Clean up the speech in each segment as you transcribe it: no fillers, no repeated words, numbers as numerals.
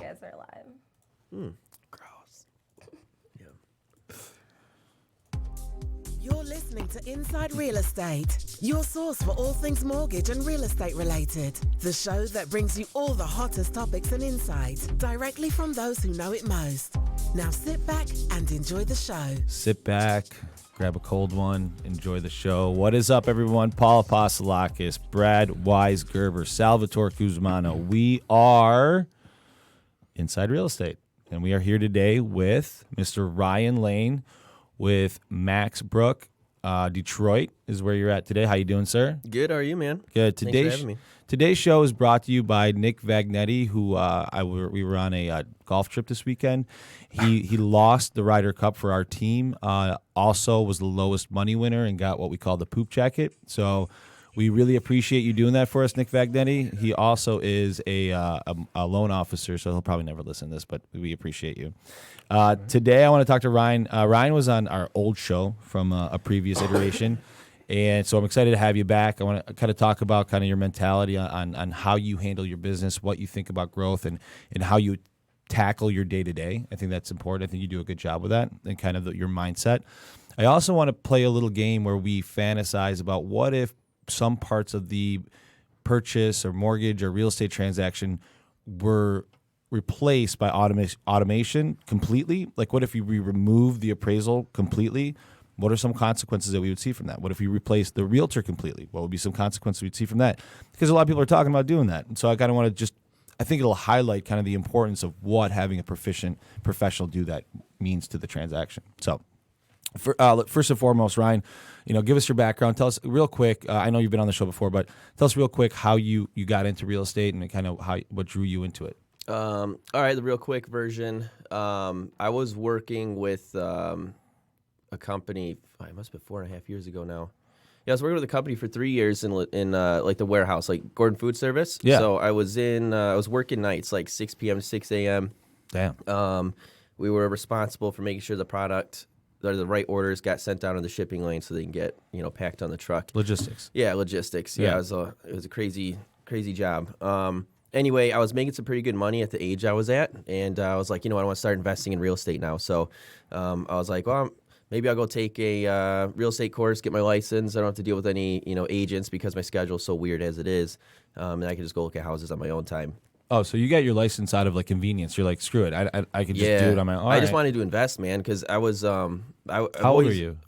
guys are live. Gross. Yeah. You're listening to Inside Real Estate, your source for all things mortgage and real estate related. The show that brings you all the hottest topics and insights directly from those who know it most. Now sit back and enjoy the show. Sit back, grab a cold one, enjoy the show. What is up, everyone? Paul Apostolakis, Brad Weisgerber, Salvatore Cusmano. We are Inside Real Estate, and we are here today with Mr. Ryan Lane with Max Brook. Detroit is where you're at today. How you doing, sir? Good. How are you, man? Good. Thanks for having me. Today's show is brought to you by Nick Vagnetti, who we were on a golf trip this weekend. He lost the Ryder Cup for our team. Also was the lowest money winner and got what we call the poop jacket. So we really appreciate you doing that for us, Nick Vagnetti. He also is a loan officer, so he'll probably never listen to this, but we appreciate you. Today I want to talk to Ryan. Ryan was on our old show from a previous iteration. And so I'm excited to have you back. I want to kind of talk about kind of your mentality on how you handle your business, what you think about growth, and how you tackle your day-to-day. I think that's important. I think you do a good job with that and kind of your mindset. I also want to play a little game where we fantasize about what if some parts of the purchase or mortgage or real estate transaction were replaced by automation completely. Like what if we remove the appraisal completely? What are some consequences that we would see from that? What if we replace the realtor completely? What would be some consequences we'd see from that? Because a lot of people are talking about doing that. And so I kind of want to I think it'll highlight kind of the importance of what having a proficient professional do that means to the transaction. So first and foremost, Ryan, give us your background. Tell us real quick. I know you've been on the show before, but tell us real quick how you got into real estate and kind of what drew you into it. All right, the real quick version. I was working with a company. It must have been 4.5 years ago now. Yeah, I was working with a company for 3 years in like the warehouse, like Gordon Food Service. Yeah. So I was working nights, like 6 p.m. to 6 a.m. Damn. We were responsible for making sure the product, the right orders got sent down to the shipping lane so they can get packed on the truck. Logistics. Yeah, logistics. Yeah, it was a crazy job. Anyway, I was making some pretty good money at the age I was at, and I was like, I want to start investing in real estate now. So I was like, well, maybe I'll go take a real estate course, get my license. I don't have to deal with any agents because my schedule is so weird as it is, and I can just go look at houses on my own time. Oh, so you got your license out of like convenience. You're like, screw it, I could just do it on my own. I just wanted to invest, man, because I was How old were you?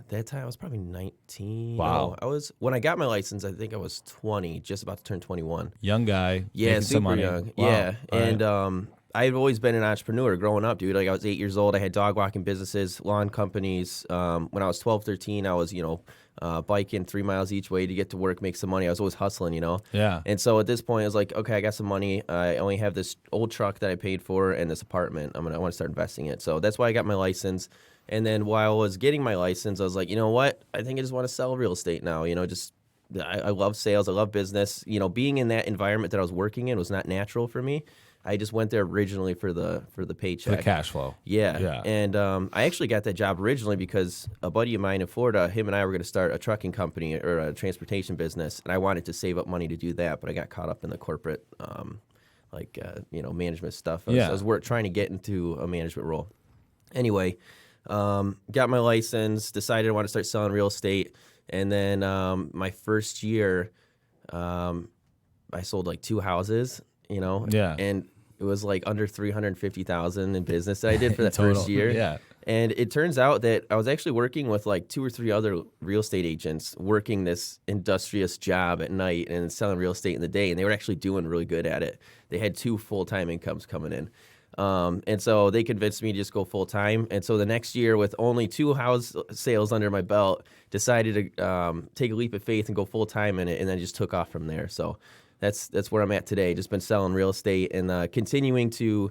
That time I was probably 19. Wow. When I got my license, I think I was 20, just about to turn 21. Young guy. Yeah, making super some money. young. Wow. Yeah, All and right. I've always been an entrepreneur growing up, dude. Like I was 8 years old. I had dog walking businesses, lawn companies. When I was 12, 13, I was, biking 3 miles each way to get to work, make some money. I was always hustling, Yeah. And so at this point, I was like, okay, I got some money. I only have this old truck that I paid for and this apartment. I want to start investing in it. So that's why I got my license. And then while I was getting my license, I was like, you know what? I think I just want to sell real estate now. I love sales. I love business. Being in that environment that I was working in was not natural for me. I just went there originally for the paycheck. The cash flow. Yeah. And I actually got that job originally because a buddy of mine in Florida, him and I were going to start a trucking company or a transportation business, and I wanted to save up money to do that, but I got caught up in the corporate, management stuff. I was trying to get into a management role. Anyway, got my license, decided I want to start selling real estate, and then my first year, I sold like 2 houses. Yeah. And it was like under $350,000 in business that I did for that Total. first year. Yeah. And it turns out that I was actually working with like 2 or 3 other real estate agents working this industrious job at night and selling real estate in the day. And they were actually doing really good at it. They had 2 full-time incomes coming in. And so they convinced me to just go full-time. And so the next year, with only 2 house sales under my belt, decided to take a leap of faith and go full-time in it, and then just took off from there. So that's where I'm at today. Just been selling real estate and continuing to,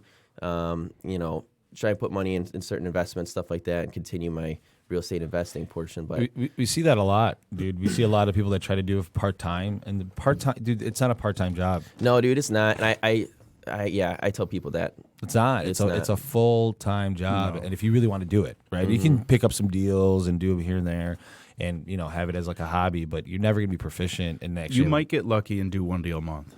try and put money in certain investments, stuff like that, and continue my real estate investing portion. But we see that a lot, dude. We see a lot of people that try to do it part-time, and the part-time, dude, it's not a part-time job. No, dude, it's not. And I tell people that. It's not. It's a full-time job, and if you really want to do it, right, you can pick up some deals and do them here and there, and have it as like a hobby. But you're never gonna be proficient in that. You might get lucky and do 1 deal a month.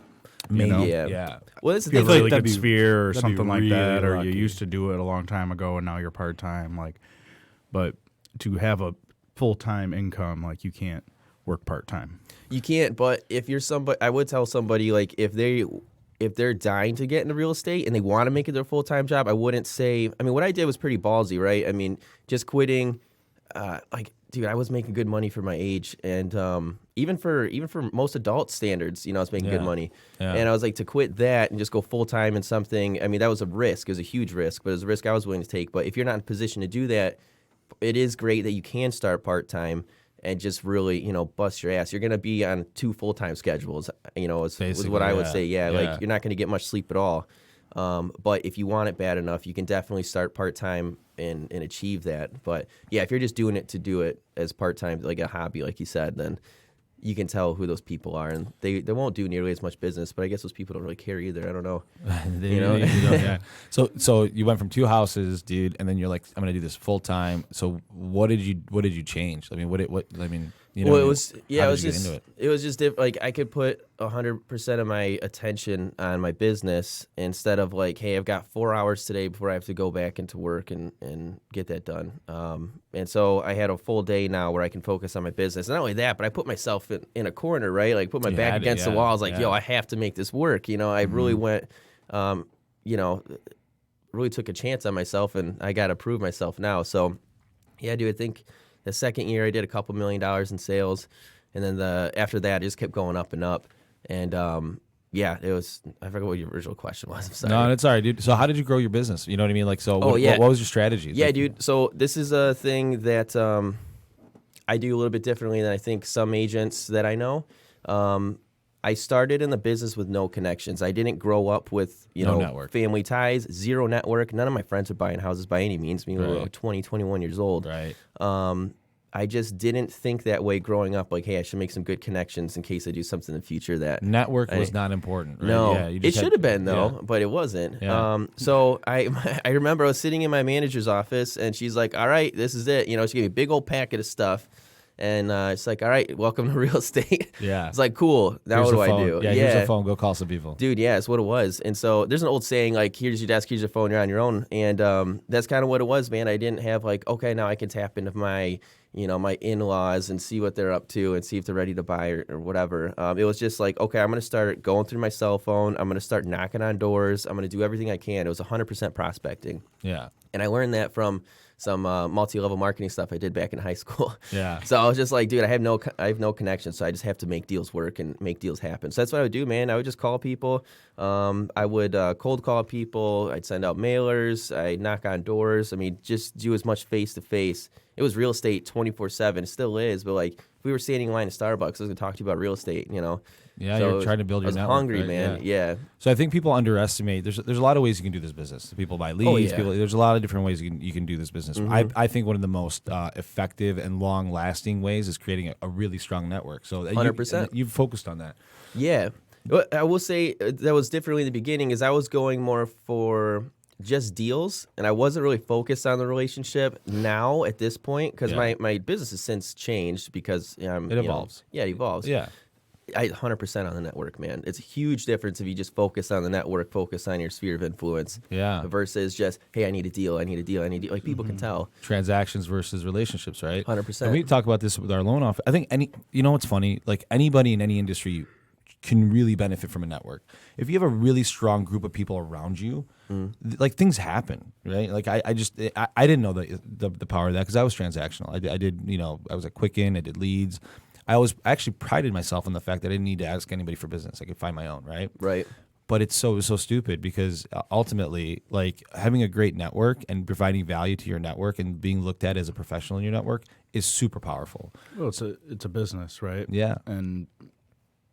Maybe, yeah. Well, this is If you the have thing. a really that'd good be- sphere or that'd be something like really that, or you lucky. used to do it a long time ago and now you're part-time, but to have a full-time income, you can't work part-time. You can't, but if you're somebody, I would tell somebody if they're dying to get into real estate and they want to make it their full-time job, I wouldn't say. I mean, what I did was pretty ballsy, right? I mean, just quitting. Dude, I was making good money for my age, and even for most adult standards, I was making good money. Yeah. And I was to quit that and just go full-time in something. I mean, that was a risk. It was a huge risk, but it was a risk I was willing to take. But if you're not in a position to do that, it is great that you can start part-time and just really, bust your ass. You're going to be on 2 full-time schedules, is what I would say. Yeah, you're not going to get much sleep at all. But if you want it bad enough, you can definitely start part-time and achieve that. But, yeah, if you're just doing it to do it as part-time, like a hobby, like you said, then you can tell who those people are. And they won't do nearly as much business, but I guess those people don't really care either. I don't know. Yeah. So you went from 2 houses, dude, and then you're like, I'm gonna do this full time. So what did you change? I mean, Well, it was into it? It was just different. I could put 100% of my attention on my business instead of hey, I've got 4 hours today before I have to go back into work and get that done. And so I had a full day now where I can focus on my business. And not only that, but I put myself in a corner, right? Put my back against the wall. I was yo, I have to make this work. I really went, really took a chance on myself, and I got to prove myself now. So, yeah, dude, I think the second year I did a couple $1 million in sales, and then after that it just kept going up and up. And it was, I forgot what your original question was. I'm sorry. No, it's all right, dude. So how did you grow your business? You know what I mean? What was your strategy? Yeah, dude. So this is a thing that I do a little bit differently than I think some agents that I know. I started in the business with no connections. I didn't grow up with, network. Family ties, zero network. None of my friends were buying houses by any means. We were 20, 21 years old. Right. I just didn't think that way growing up. Hey, I should make some good connections in case I do something in the future. That network was not important. Right? No, yeah, it should have been though, but it wasn't. Yeah. So I remember I was sitting in my manager's office, and she's like, "All right, this is it." She gave me a big old packet of stuff, and it's all right, welcome to real estate. Yeah, it's cool. Now here's what do I do? Yeah, here's the phone. Go call some people, dude. Yeah, it's what it was. And so there's an old saying here's your desk, here's your phone, you're on your own. And that's kind of what it was, man. I didn't have okay, now I can tap into my my in-laws and see what they're up to and see if they're ready to buy or whatever. It was just okay, I'm going to start going through my cell phone. I'm going to start knocking on doors. I'm going to do everything I can. It was 100% prospecting. Yeah. And I learned that from some multi-level marketing stuff I did back in high school. Yeah. So I was just dude, I have no connection, so I just have to make deals work and make deals happen. So that's what I would do, man. I would just call people. I would cold call people. I'd send out mailers. I'd knock on doors. I mean, just do as much face-to-face. It was real estate 24/7. It still is, but if we were standing in line at Starbucks, I was going to talk to you about real estate, Yeah, so you're trying to build your network. I was hungry, right? man. Yeah. So I think people underestimate. There's a lot of ways you can do this business. People buy leads. yeah. There's a lot of different ways you can do this business. Mm-hmm. I think one of the most effective and long lasting ways is creating a really strong network. So 100%. You've focused on that. Yeah. What I will say that was differently in the beginning is I was going more for just deals, and I wasn't really focused on the relationship now at this point because my business has since changed because it evolves. It evolves. Yeah. I 100% on the network, man. It's a huge difference if you just focus on the network, focus on your sphere of influence. Yeah. Versus just, hey, I need a deal. People can tell. Transactions versus relationships, right? 100%. And we talk about this with our loan officer. I think what's funny? Anybody in any industry can really benefit from a network. If you have a really strong group of people around you, things happen, right? I didn't know the power of that because I was transactional. I did, I was at Quicken, I did leads. I actually prided myself on the fact that I didn't need to ask anybody for business. I could find my own, right? Right. But it's so stupid because ultimately, having a great network and providing value to your network and being looked at as a professional in your network is super powerful. Well, it's a business, right? Yeah. And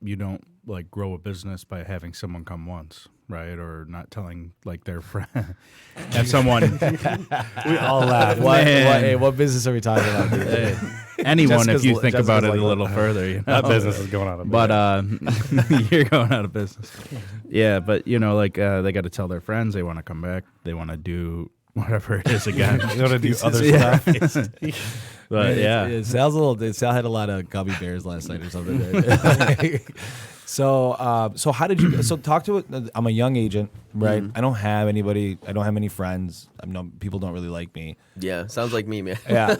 you don't grow a business by having someone come once, right? Or not telling their friend. Have someone. We all laugh. What business are we talking about? Dude? Anyone, if you think about it a little further, that business is going out of business. But you're going out of business. Yeah, but they got to tell their friends they want to come back. They want to do whatever it is again. You want to do other Yeah. stuff? But yeah. Sal's a little. Sal had a lot of gummy bears last night or something. Right? So how did you? So talk to it. I'm a young agent, right? I don't have anybody. I don't have many friends. People don't really like me. Yeah, sounds like me, man. Yeah.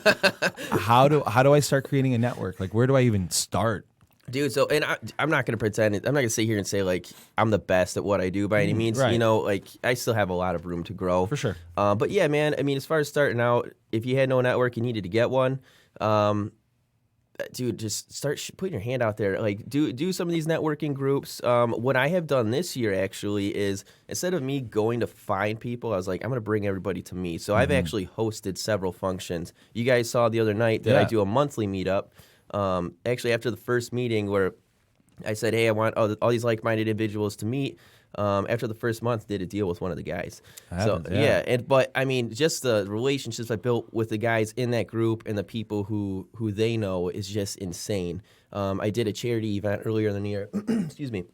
How do I start creating a network? Like, where do I even start? Dude, so, and I'm not going to pretend, I'm not going to sit here and say, like, I'm the best at what I do by any means. right. You know, like, I still have a lot of room to grow. For sure. But yeah, man, I mean, as far as starting out, if you had no network, you needed to get one. Dude, just start putting your hand out there. Like, do some of these networking groups. What I have done this year, actually, is instead of me going to find people, I was like, I'm going to bring everybody to me. So I've actually hosted several functions. You guys saw the other night that I do a monthly meetup. Actually, after the first meeting where I said, hey, I want all these like-minded individuals to meet, after the first month, did a deal with one of the guys. But I mean, just the relationships I built with the guys in that group and the people who they know is just insane. I did a charity event earlier in the year. Excuse me.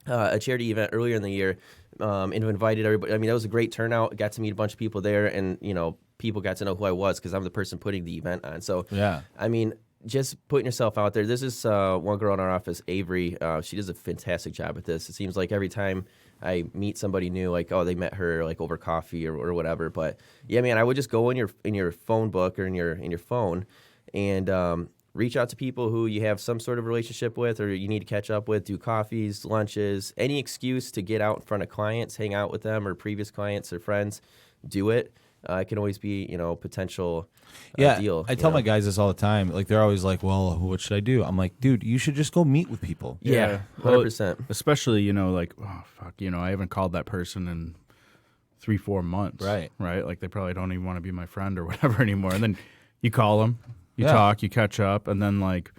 A charity event earlier in the year and invited everybody. I mean, that was a great turnout. Got to meet a bunch of people there, and, you know, people got to know who I was because I'm the person putting the event on. So, I mean, just putting yourself out there. This is one girl in our office, Avery. She does a fantastic job at this. It seems like every time I meet somebody new, like, oh, they met her like over coffee or whatever. But yeah, man, I would just go in your phone book or in your phone and reach out to people who you have some sort of relationship with or you need to catch up with, do coffees, lunches, any excuse to get out in front of clients, hang out with them or previous clients or friends, do it. It can always be, you know, potential deal. I tell my guys this all the time. Like, they're always like, well, what should I do? I'm like, dude, you should just go meet with people. Yeah, Well, 100%. especially, you know, like, oh, fuck, you know, I haven't called that person in 3-4 months. Right. Like, they probably don't even want to be my friend or whatever anymore. And then you call them, you Yeah. talk, you catch up, and then, like,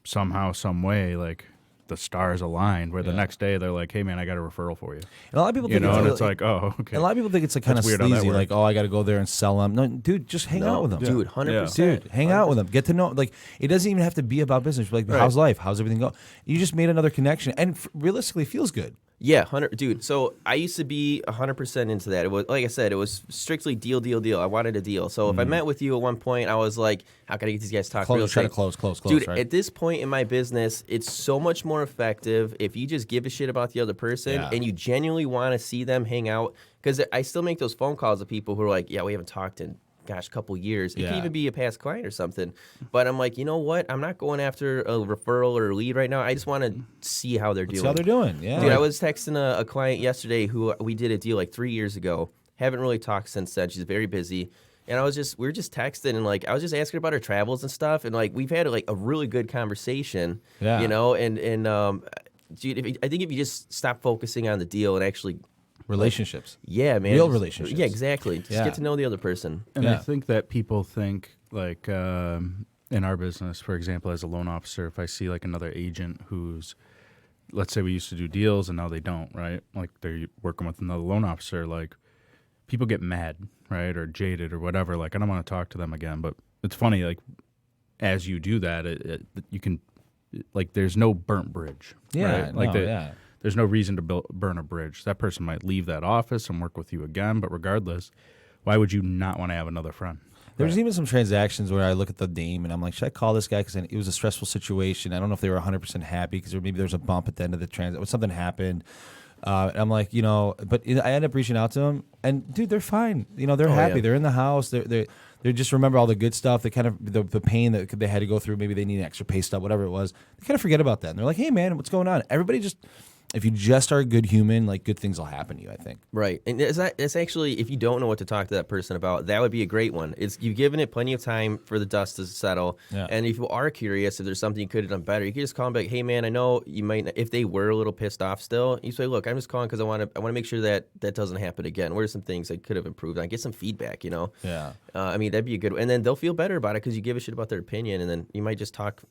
somehow, some way, like, the stars aligned where the next day they're like, hey, man, I got a referral for you. And a lot of people You think know, and really- it's like, oh, okay. And a lot of people think it's like kind of That's weird how that sleazy, works. like, oh, I got to go there and sell them. No, dude, just hang out with them. Dude, 100%. Dude, hang out with them. Get to know. Like, it doesn't even have to be about business. Like, how's life? How's everything go? You just made another connection, and realistically, feels good. Yeah, 100, dude. So I used to be 100% into that. It was, like I said, it was strictly deal. I wanted a deal. So if I met with you at one point, I was like, how can I get these guys to talk real Try to estate? close, Dude, right? at this point in my business, it's so much more effective if you just give a shit about the other person and you genuinely want to see them hang out. Because I still make those phone calls to people who are like, yeah, we haven't talked in, gosh, a couple years. It could even be a past client or something. But I'm like, you know what? I'm not going after a referral or a lead right now. I just want to see how they're doing. See how they're doing, yeah. Dude, I was texting a client yesterday who we did a deal like 3 years ago. Haven't really talked since then. She's very busy. And we were just texting and like I was just asking about her travels and stuff. And like we've had like a really good conversation. Yeah. You know, and dude, I think if you just stop focusing on the deal and actually relationships. yeah, man. Real just- relationships. Yeah, exactly. Just Yeah. get to know the other person. And I Yeah. think that people think, like, in our business, for example, as a loan officer, if I see, like, another agent who's, let's say we used to do deals and now they don't, right? Like, they're working with another loan officer, like, people get mad, right, or jaded or whatever. Like, I don't want to talk to them again. But it's funny, like, as you do that, you can, like, there's no burnt bridge. Yeah, right? Like, yeah. there's no reason to burn a bridge. That person might leave that office and work with you again, but regardless, why would you not want to have another friend? There's even some transactions where I look at the name and I'm like, should I call this guy? Because it was a stressful situation. I don't know if they were 100% happy because maybe there was a bump at the end of the transaction. Something happened. And I'm like, you know, but I end up reaching out to them, and dude, they're fine. You know, they're happy. yeah. They're in the house. They just remember all the good stuff. They kind of the pain that they had to go through. Maybe they need an extra pay stub, whatever it was. They kind of forget about that. And they're like, hey man, what's going on? Everybody just. If you just are a good human, like good things will happen to you, I think. Right. And it's actually, if you don't know what to talk to that person about, that would be a great one. You've given it plenty of time for the dust to settle. Yeah. And if you are curious, if there's something you could have done better, you could just call them back, hey, man, I know you might, if they were a little pissed off still, you say, look, I'm just calling because I want to make sure that doesn't happen again. What are some things I could have improved on? Get some feedback, you know? Yeah. I mean, that'd be a good one. And then they'll feel better about it because you give a shit about their opinion, and then you might just talk,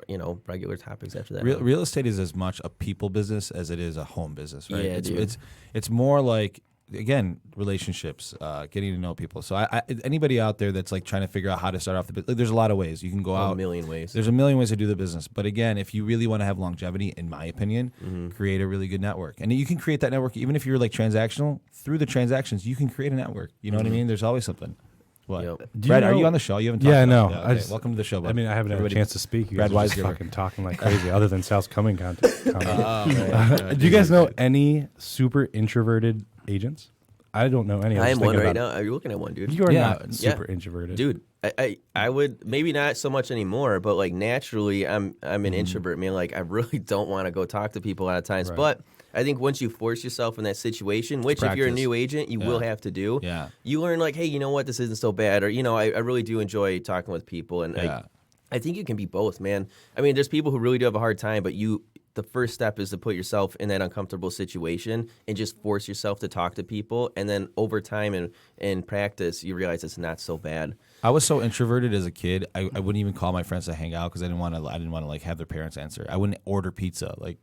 you know, regular topics after that. Real estate is as much a people business as it is a home business, right? Yeah, dude. It's more like again, relationships, getting to know people. So I anybody out there that's like trying to figure out how to start off the business, there's a lot of ways you can go out. A million ways. There's a million ways to do the business. But again, if you really want to have longevity, in my opinion, create a really good network. And you can create that network even if you're like transactional. Through the transactions, you can create a network. You know what I mean? There's always something. What? Yep. Brad, are you on the show? You haven't talked Yeah, about no. it. Okay. Welcome to the show, bud. I mean, I haven't had a chance to speak. You Brad guys are just Weisgerber. fucking talking like crazy, other than Sal's coming content. Right. Do you guys know any super introverted agents? I don't know any. I am just one thinking right about now. Are you looking at one, dude? You are Yeah. not super introverted. Dude, I would maybe not so much anymore, but like naturally I'm an introvert, man. Like I really don't want to go talk to people a lot of times. Right. But I think once you force yourself in that situation, which if you're a practice. new agent, you will have to do, Yeah. you learn like, hey, you know what, this isn't so bad. Or, I really do enjoy talking with people. And Yeah. I think you can be both, man. I mean, there's people who really do have a hard time, but the first step is to put yourself in that uncomfortable situation and just force yourself to talk to people. And then over time and practice, you realize it's not so bad. I was so introverted as a kid. I wouldn't even call my friends to hang out because I didn't want to like have their parents answer. I wouldn't order pizza. Like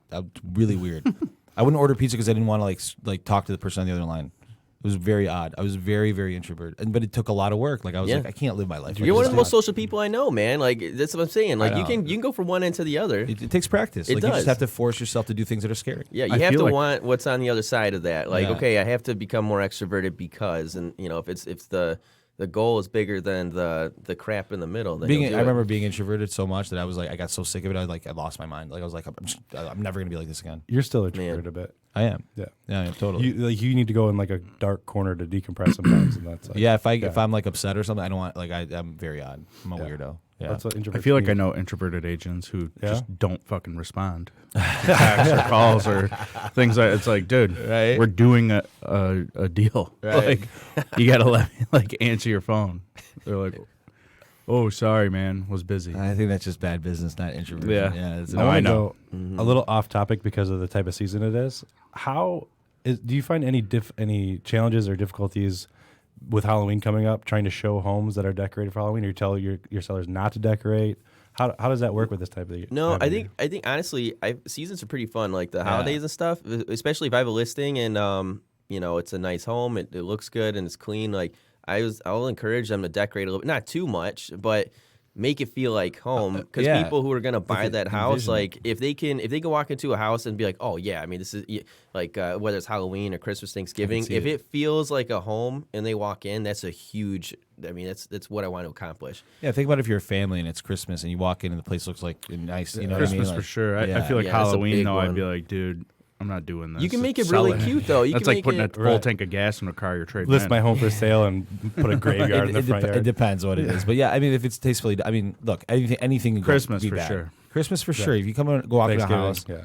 really weird. I wouldn't order pizza because I didn't want to like talk to the person on the other line. It was very odd. I was very, very introverted, but it took a lot of work. Like I was like, I can't live my life. You're one of the most social people I know, man. Like that's what I'm saying. Like you can go from one end to the other. It takes practice. It like does. You just have to force yourself to do things that are scary. Yeah, you I have feel to like- want what's on the other side of that. Like, Yeah. okay, I have to become more extroverted because, and if the goal is bigger than the crap in the middle, then you'll do I it. remember being introverted so much that I was like, I got so sick of it. I lost my mind. Like I was like, I'm never gonna be like this again. You're still introverted a bit. I am. Yeah. Yeah, I am totally. You need to go in like a dark corner to decompress sometimes, and that's like, Yeah, if I'm like upset or something, I don't want I'm very odd. I'm a Yeah. weirdo. Yeah. That's what I introverts feel like need. I know introverted agents who Yeah? just don't fucking respond to texts or calls or things like it's like, dude, Right. we're doing a deal. Right. Like you gotta let me like answer your phone. They're like, oh, sorry, man, was busy. I think that's just bad business, not introversion. Yeah. Yeah. It's No, I I want to know. go a little off topic because of the type of season it is. Do you find any challenges or difficulties with Halloween coming up, trying to show homes that are decorated for Halloween, or you tell your sellers not to decorate? How does that work with this type of? No, time of I year? think honestly, seasons are pretty fun. Like the holidays and stuff, especially if I have a listing and it's a nice home, it looks good and it's clean. Like I'll encourage them to decorate a little bit, not too much, but make it feel like home. Because yeah. people who are gonna buy that house, envision it. like if they can walk into a house and be like, oh yeah, I mean this is like whether it's Halloween or Christmas, Thanksgiving, see if it. it feels like a home and they walk in, that's a huge. I mean that's what I want to accomplish. Yeah, think about if you're a family and it's Christmas and you walk in and the place looks like nice. You know what I mean? Christmas Like, for sure. I yeah. feel like Yeah, that's a Halloween big though, one. I'd be like, dude, I'm not doing this. You can make it Sell really cute though. You That's can like make putting it, a full tank of gas in a car you're trading list in. my home for sale and put a graveyard in the front It yard. depends what it is, but yeah, I mean, if it's tastefully, I mean, look, anything can go- Christmas be for bad. sure. Christmas for sure. If you come and go walk in a Thanksgiving, house, yeah.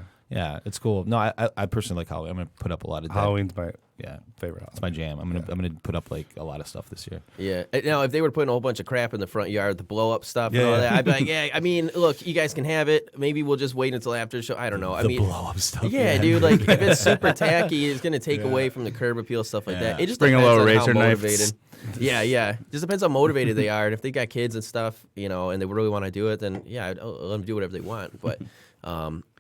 yeah, it's cool. No, I personally like Halloween. I'm gonna put up a lot of dead. Halloween's my Yeah, favorite. it's my jam. I'm gonna put up like a lot of stuff this year. Yeah. Now, if they were putting a whole bunch of crap in the front yard, the blow up stuff and Yeah, all yeah. that, I'd be like, yeah, I mean, look, you guys can have it. Maybe we'll just wait until after the show. I don't know. I mean, blow up stuff. yeah, dude. Like, if it's super tacky, it's gonna take away from the curb appeal stuff like that. Yeah. It just Bring a depends little on how razor knife. motivated. Yeah. Just depends how motivated they are, and if they got kids and stuff, and they really want to do it, then yeah, I'll let them do whatever they want. But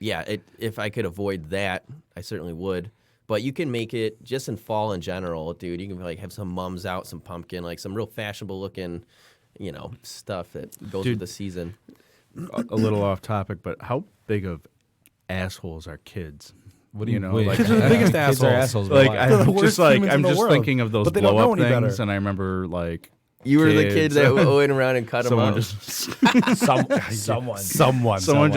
if I could avoid that, I certainly would. But you can make it just in fall in general, dude. You can like have some mums out, some pumpkin, like some real fashionable looking, stuff that goes with the season. A little off topic, but how big of assholes are kids? What do you know? wait, Like, Kids are the biggest kids are assholes. assholes. but like why? They're the I'm worst just like humans in I'm the just world, thinking of those but they don't blow know up any things, better. and I remember like You were the kid kids. that went around and cut them someone up. just Someone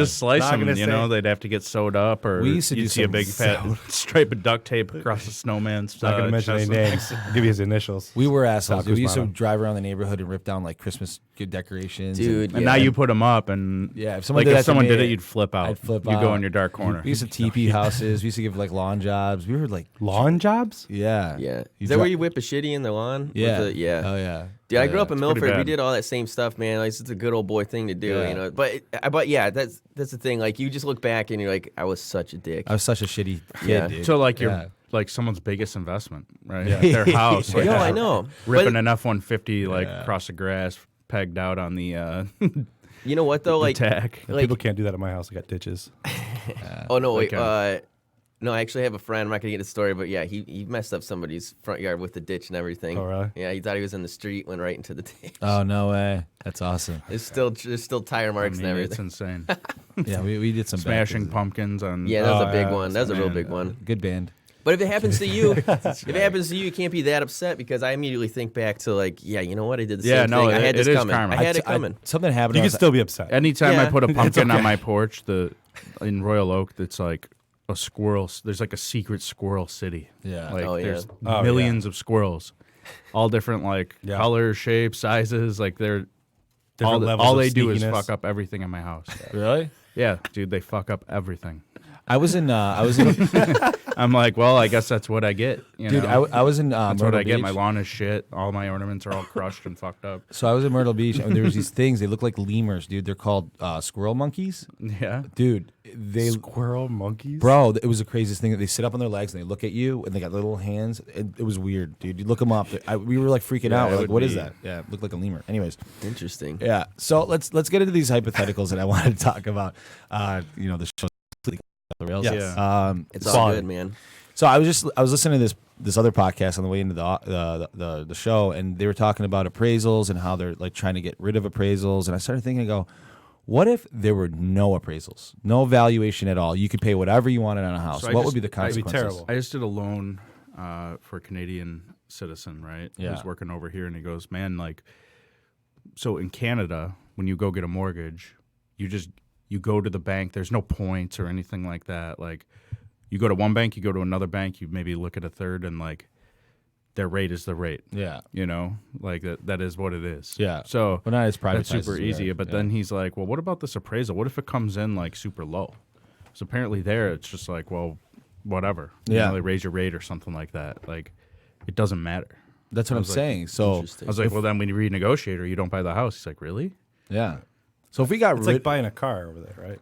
slice Not them. gonna You say- know, they'd have to get sewed up, or We used to you'd do see a some big fat stripe of duct tape across the snowman's. Not going to mention any chest. names. Give you his initials. We were assholes. Taco's We used to mama. drive around the neighborhood and rip down like Christmas decorations. Dude, And now you put them up, and Yeah, if someone like did that if to someone did me, it, you'd flip out. I'd flip You out. go in your dark corner. We used to TP houses. We used to give like lawn jobs. We were like, Lawn jobs? yeah, Yeah. You Is that where dri- you whip a shitty in the lawn? With Yeah, yeah. Oh yeah. Dude, I Oh, grew yeah. up in It's pretty Milford. We bad. did all that same stuff, man. Like, it's a good old boy thing to do, Yeah. But yeah, that's the thing. Like, you just look back and you're like, I was such a dick. I was such a shitty kid, Yeah. dude. So like Yeah. you're like someone's biggest investment, right? Yeah. Their house. Like, No, I know. Ripping But an F-150 like Yeah. across the grass, pegged out on the you know what though? Like, tack. like People can't do that at my house. I got ditches. oh no, wait. Okay. No, I actually have a friend. I'm not gonna get the story, but yeah, he messed up somebody's front yard with the ditch and everything. Oh, really? Yeah, he thought he was in the street, went right into the ditch. Oh, no way. That's awesome. There's still tire marks and It's everything. insane. Yeah, we did some bad Smashing things. Pumpkins on. Yeah, that was a big yeah, one. That was a real man. big one. Good band. But if it happens to you, you can't be that upset because I immediately think back to like, yeah, you know what? I did the Yeah, same no, thing. I had it this is coming. karma. I had it coming. Something happened. You I can was- still be upset. Anytime I Yeah. put a pumpkin on my porch, in Royal Oak, it's like a squirrel. There's like a secret squirrel city. Yeah. Like Oh, yeah. there's Oh, millions of squirrels, all different like Yeah. colors, shapes, sizes. Like they're Different levels all of they do is sneakiness. fuck up everything in my house. Really? Yeah, dude, they fuck up everything. I was in. I'm like, well, I guess that's what I get. You Dude, know? I was in that's Myrtle what I get. Beach. My lawn is shit. All my ornaments are all crushed and fucked up. So I was in Myrtle Beach, and there was these things. They look like lemurs, dude. They're called squirrel monkeys. Yeah. Dude, they Squirrel monkeys? Bro, it was the craziest thing. They sit up on their legs and they look at you, and they got little hands. It was weird, dude. You look them up. We were like freaking Yeah, out. it We're like, would what is be- that? Yeah, it looked like a lemur. Anyways, Interesting. yeah. So let's get into these hypotheticals that I wanted to talk about. The show completely off the rails. Yes. It's all quality. good, man. So I was listening to this other podcast on the way into the show, and they were talking about appraisals and how they're like trying to get rid of appraisals. And I started thinking, what if there were no appraisals, no valuation at all? You could pay whatever you wanted on a house. So I What just- would be the That'd be consequences? terrible. I just did a loan for a Canadian citizen, right? Yeah. Who's working over here, and he goes, man, like, so in Canada, when you go get a mortgage, you go to the bank. There's no points or anything like that. Like, you go to one bank, you go to another bank, you maybe look at a third, and like, their rate is the rate. Yeah. You know, like that is what it is. Yeah. So Well, not as privatized that's super as we easy. are. But Yeah. then he's like, well, what about this appraisal? What if it comes in like super low? So apparently there, it's just like, well, whatever. You Yeah. know, they raise your rate or something like that. Like, it doesn't matter. That's what I'm was like, saying. So Interesting. I was like, well, then when you renegotiate or you don't buy the house, he's like, really? yeah. So if we got It's rid, like buying a car over there, right?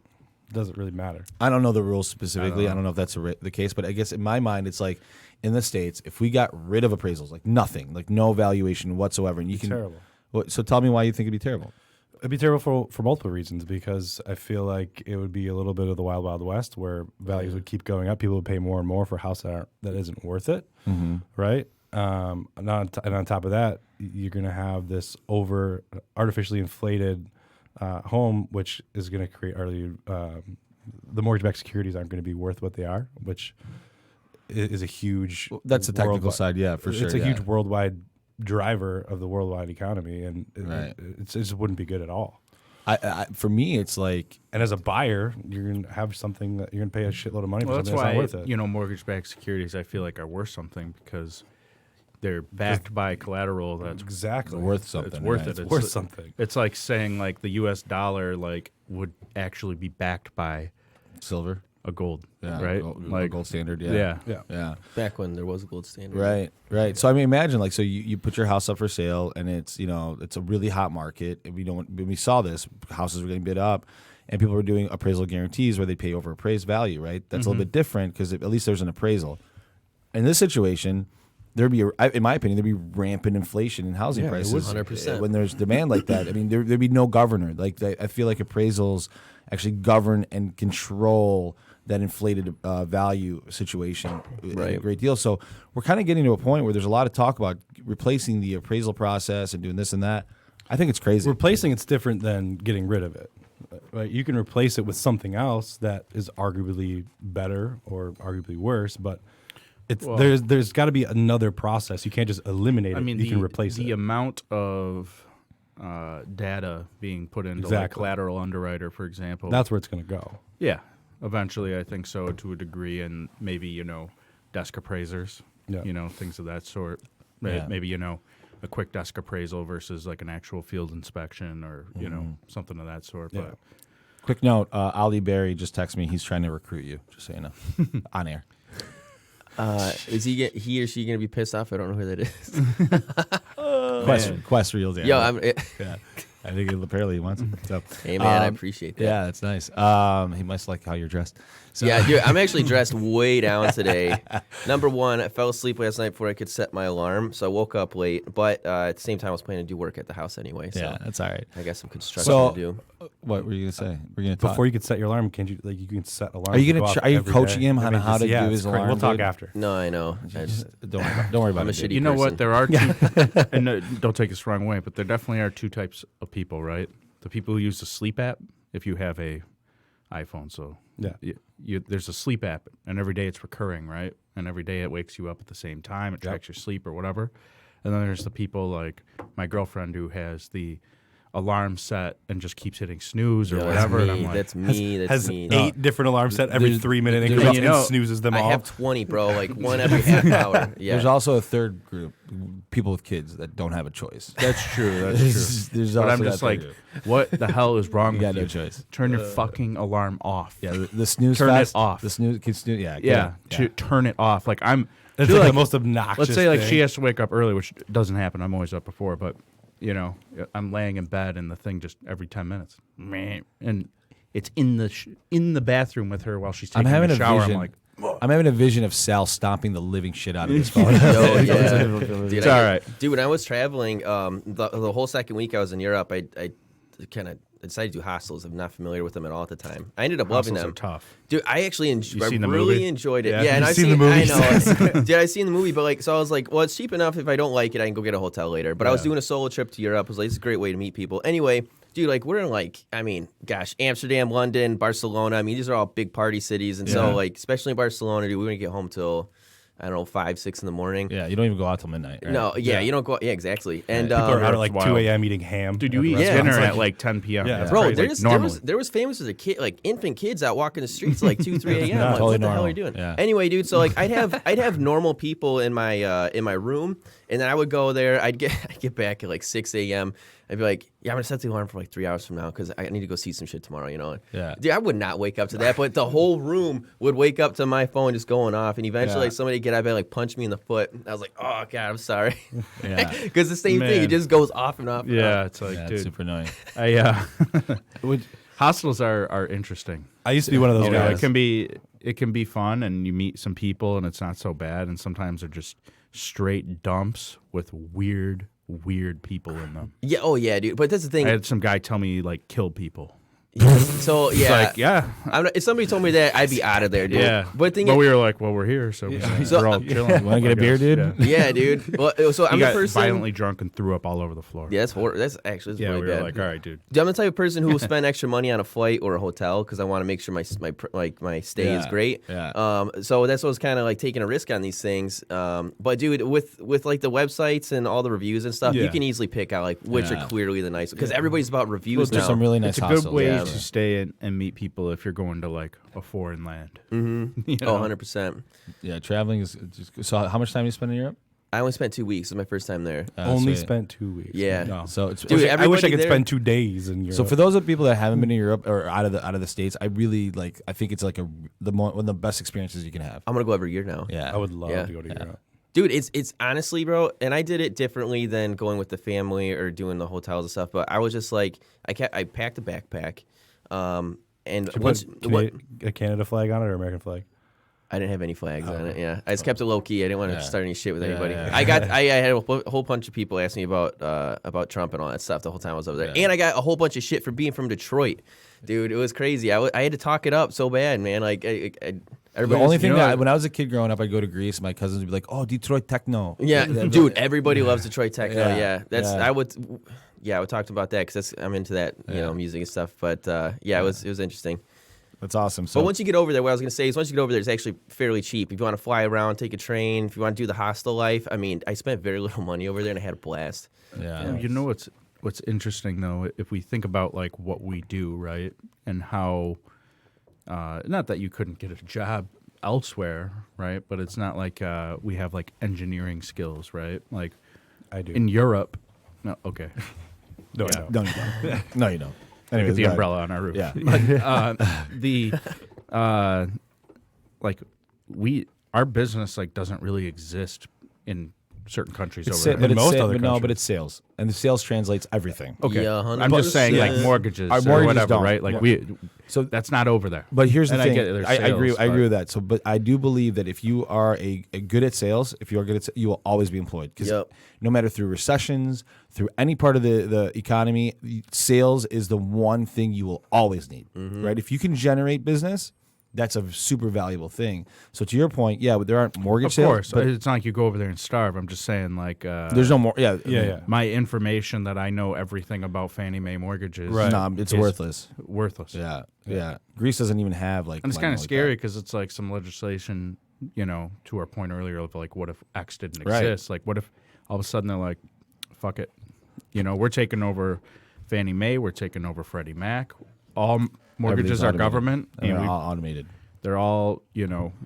It doesn't really matter. I don't know the rules specifically. I know. don't know if that's the case, but I guess in my mind, it's like in the States, if we got rid of appraisals, like nothing, like no valuation whatsoever, and you can. Terrible. So tell me why you think it'd be terrible. It'd be terrible for multiple reasons, because I feel like it would be a little bit of the wild, wild west where values would keep going up. People would pay more and more for a house that isn't worth it, right? And on top of that, you're going to have this artificially inflated home, which is going to create the mortgage-backed securities aren't going to be worth what they are, which is a huge. That's the technical worldwide- side, yeah, for sure. It's a yeah. huge worldwide driver of the worldwide economy, and Right. it just wouldn't be good at all. For me, it's like And as a buyer, you're going to have something that you're going to pay a shitload of money for Well, that's something that's why, not worth it. you know, mortgage-backed securities, I feel like, are worth something because they're backed by collateral that's Exactly. worth something. it's worth right? it. It's worth something. It's like saying like the U.S. dollar like would actually be backed by Silver, a gold, yeah, right? like gold standard, yeah, yeah. Yeah. yeah. Back when there was a gold standard. Right. So I mean, imagine like, so you put your house up for sale, and it's it's a really hot market. And when we saw this, houses were getting bid up, and people were doing appraisal guarantees where they pay over appraised value. Right. That's a little bit different because at least there's an appraisal. In this situation, there'd be, in my opinion, there'd be rampant inflation in housing Yeah, it prices. would. 100%. When there's demand like that, I mean, there'd be no governor. Like I feel like appraisals actually govern and control that inflated value situation a Right. great deal. So we're kind of getting to a point where there's a lot of talk about replacing the appraisal process and doing this and that. I think it's crazy. Replacing it's different than getting rid of it. Right? You can replace it with something else that is arguably better or arguably worse, but there's got to be another process. You can't just eliminate it. I mean, you can replace the it. amount of data being put into like Exactly. collateral underwriter, for example. That's where it's going to go. Yeah, eventually I think so to a degree, and maybe desk appraisers, Yeah. things of that sort. Yeah. Maybe a quick desk appraisal versus like an actual field inspection or something of that sort. Yeah. But Quick note: Ali Berry just texted me. He's trying to recruit you. Just so you know, on air. Is he or she gonna be pissed off? I don't know who that is. Quest Reels. Yeah. Yo, I'm. yeah. I think apparently he wants it. So, Hey, man, I appreciate that. Yeah, that's nice. He must like how you're dressed. So, Yeah, dude, I'm actually dressed way down today. Number one, I fell asleep last night before I could set my alarm, so I woke up late. But at the same time, I was planning to do work at the house anyway. So yeah, that's all right. I got some construction So, to do. what were you gonna say? We're gonna talk. Before you could set your alarm, can't you? Like you can set alarms. Are you to gonna? go off Are you every coaching day. him I on mean, how to yeah, do it's his great. alarm? We'll talk dude? after. No, I know. Don't worry about I'm a it. dude. shitty You know what? person. There are two, and don't take us the wrong way, but there definitely are two types of people, right? The people who use the sleep app, if you have a iPhone, so Yeah. there's a sleep app, and every day it's recurring, right? And every day it wakes you up at the same time, it tracks your sleep or whatever. And then there's the people like my girlfriend who has the alarm set and just keeps hitting snooze or Yo, whatever. And That's I'm me. like, That's me. That's Has me. 8 different alarms set every There's- 3-minute there's- increments you know, and snoozes them I all. have 20, bro. Like one every half hour. Yeah. There's also a third group, people with kids that don't have a choice. that's true. That's true. There's But also I'm just that like, third group. what the hell is wrong You with got you? no choice. Turn your fucking alarm off. Yeah, the snooze Turn it fest, off. The snooze, kids snooze. Yeah, Yeah, get it. turn it off. Like It's feel like, like- the most obnoxious. let's say like thing. she has to wake up early, which doesn't happen. I'm always up before, but you know, I'm laying in bed and the thing just every 10 minutes, meh, and it's in the bathroom with her while she's I'm taking having a a shower. vision. I'm like, I'm having a vision of Sal stomping the living shit out of his phone. Yo, yeah. Dude, It's all right. Dude, when I was traveling, the whole second week I was in Europe, I kind of decided to do hostels. I'm not familiar with them at all at the time. I ended up loving hostels them. are tough. Dude, I actually You seen the really movie? enjoyed it. Yeah. Yeah, and You've I've seen the movie? I know. Dude, I seen the movie, but like, so I was like, well, it's cheap enough. If I don't like it, I can go get a hotel later. But I was doing a solo trip to Europe. I was like, it's a great way to meet people. Anyway, dude, like we're in like, I mean, gosh, Amsterdam, London, Barcelona. I mean, these are all big party cities, and so like, especially in Barcelona, dude, we wouldn't get home till I don't know 5, 6 in the morning. Yeah, you don't even go out till midnight. Right? No, yeah, you don't go. Yeah, exactly. And People are out at It's like 2 wild. a.m. eating ham. Dude, you at eat restaurants. dinner Like, at like 10 p.m. Yeah, That's bro, crazy. there's normally. there was famous as a kid, like infant kids out walking the streets like 2, 3 a.m. Like, Totally what the hell normal. are you doing? Yeah. Anyway, dude, so like I'd have normal people in my room, and then I would go there. I'd get back at like 6 a.m. I'd be like, yeah, I'm gonna set the alarm for like 3 hours from now because I need to go see some shit tomorrow. You know? Yeah. Dude, I would not wake up to that, but the whole room would wake up to my phone just going off, and eventually Yeah. like somebody get up and like punch me in the foot. I was like, oh god, I'm sorry, Yeah. because the same thing, Man. it just goes off and off. and Yeah, off. it's like, Yeah, it's dude, super annoying. hostels are interesting. I used to be one of those You know, guys. it can be fun, and you meet some people, and it's not so bad. And sometimes they're just straight dumps with weird people in them. Yeah. Oh yeah, dude. But that's the thing. I had some guy tell me like kill people. So It's yeah, like, yeah, if somebody told me that, I'd be out of there, dude. yeah. But the thing but is, we were like, well, we're here, so So- we're all chilling. Wanna get a beer, dude? yeah, dude. Well, so He I'm the got person. violently drunk and threw up all over the floor. Yeah, that's actually that's yeah. really We bad. were like, all right, dude. Dude, I'm the type of person who will spend extra money on a flight or a hotel because I want to make sure my stay is Yeah, great. yeah. So that's what I was kind of like taking a risk on these things. But dude, with like the websites and all the reviews and stuff, you Yeah. can easily pick out like which Yeah. are clearly the nice because everybody's about reviews There's now. some really nice It's a hostels. good way yeah. to stay and meet people if you're going to like a foreign land. Mm-hmm. You Oh, know? 100%. Yeah, traveling is just. So, how much time do you spend in Europe? I only spent 2 weeks. It was my first time there. Only so, spent 2 weeks. Yeah. No. So it's Dude, I wish I everybody could there- spend 2 days in Europe. So for those of people that haven't been to Europe or out of the states, I really like. I think it's like one of the best experiences you can have. I'm gonna go every year now. Yeah, I would love Yeah. to go to Europe. Dude, it's honestly, bro, and I did it differently than going with the family or doing the hotels and stuff. But I was just like, I packed a backpack, and Did you once put a Canada flag on it or American flag? I didn't have any flags on it. Yeah, I just kept it low key. I didn't want to Yeah. start any shit with Yeah, anybody. yeah. I had a whole bunch of people asking me about Trump and all that stuff the whole time I was over there, Yeah. and I got a whole bunch of shit for being from Detroit, dude. It was crazy. I had to talk it up so bad, man. Like The everybody. only was- thing you know, that when I was a kid growing up, I'd go to Greece. My cousins would be like, "Oh, Detroit techno." Yeah, That- dude, everybody loves Detroit techno. Yeah, Yeah, that's yeah. I would talk about that because I'm into that, you know, music and stuff. But it was interesting. That's awesome. So But once you get over there, what I was gonna say is once you get over there, it's actually fairly cheap. If you want to fly around, take a train, if you want to do the hostel life, I mean, I spent very little money over there and I had a blast. yeah, You know what's interesting though, if we think about like what we do, right, and how, not that you couldn't get a job elsewhere, right, but it's not like we have like engineering skills, right? Like I do. in Europe, no, okay, no, yeah. I don't. no, you don't. No, you don't. Look Anyways, at the go ahead. umbrella on our roof. Yeah. Like our business like doesn't really exist in certain countries It's over sa- there. but it's most sa- other but no, but countries. it's sales, and the sales translates everything. Okay, Yeah, I'm just saying like 100%. mortgages, Our or mortgages whatever, don't. right? Like Yeah. so that's not over there. But here's the And I thing. get it, there's I agree. sales, I agree but- with that. So, but I do believe that if you are a good at sales, if you are good at, you will always be employed. Because Yep. no matter through recessions, through any part of the economy, sales is the one thing you will always need. Right? If you can generate business, that's a super valuable thing. So to your point, yeah, there aren't mortgage Of sales. course, but it's not like you go over there and starve. I'm just saying, like, there's no more. Yeah, Yeah. my information that I know everything about Fannie Mae mortgages. Right. Nah, it's is worthless. Worthless. Yeah. Greece doesn't even have like. And it's money kind of like scary that. because it's like some legislation, to our point earlier of like, what if X didn't Right. exist? Like, what if all of a sudden they're like, fuck it. We're taking over Fannie Mae, we're taking over Freddie Mac. All mortgages Everything's are automated. government. And And they're all automated. they're all,